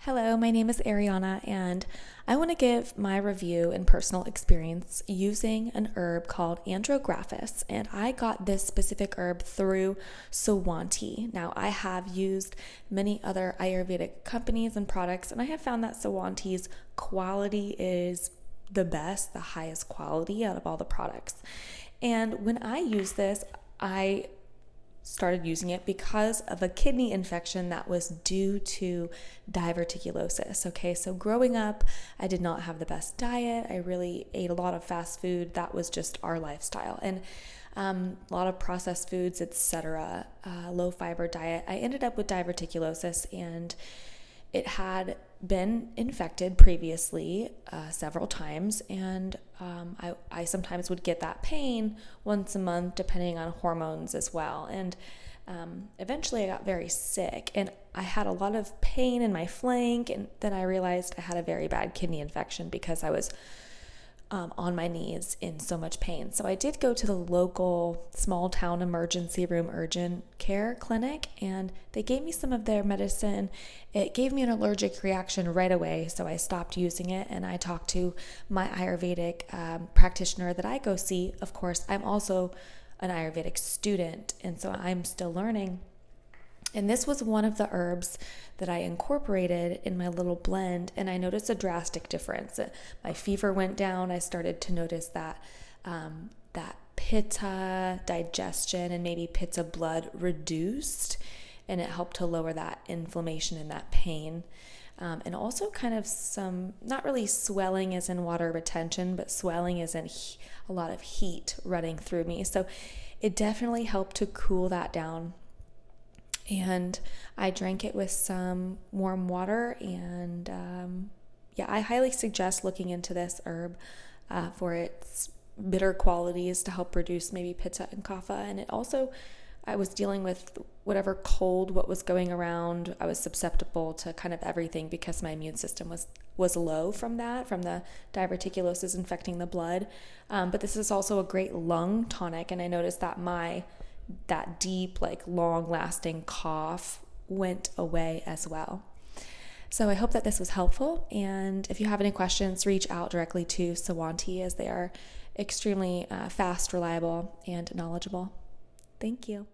Hello, my name is Ariana, and I want to give my review and personal experience using an herb called Andrographis. And I got this specific herb through Sewanti. Now, I have used many other Ayurvedic companies and products, and I have found that Sewanti's quality is the best, the highest quality out of all the products. And when I use this, I started using it because of a kidney infection that was due to diverticulosis. Okay, so growing up, I did not have the best diet. I really ate a lot of fast food. That was just our lifestyle, and a lot of processed foods, etc. Low fiber diet. I ended up with diverticulosis, and it had been infected previously several times, and I sometimes would get that pain once a month depending on hormones as well. And eventually I got very sick, and I had a lot of pain in my flank, and then I realized I had a very bad kidney infection because I was on my knees in so much pain. So I did go to the local small town emergency room urgent care clinic, and they gave me some of their medicine. It gave me an allergic reaction right away, so I stopped using it, and I talked to my Ayurvedic practitioner that I go see. Of course, I'm also an Ayurvedic student, and so I'm still learning. And this was one of the herbs that I incorporated in my little blend, and I noticed a drastic difference. My fever went down. I started to notice that Pitta digestion and maybe Pitta blood reduced, and it helped to lower that inflammation and that pain. And also kind of some, not really swelling as in water retention, but swelling as in a lot of heat running through me. So it definitely helped to cool that down. And I drank it with some warm water, and I highly suggest looking into this herb for its bitter qualities to help reduce maybe Pitta and Kapha. And it also, I was dealing with whatever cold, what was going around. I was susceptible to kind of everything because my immune system was low from the diverticulosis infecting the blood. But this is also a great lung tonic, and I noticed that that deep, long-lasting cough went away as well. So I hope that this was helpful, and if you have any questions, reach out directly to Sewanti, as they are extremely fast, reliable, and knowledgeable. Thank you.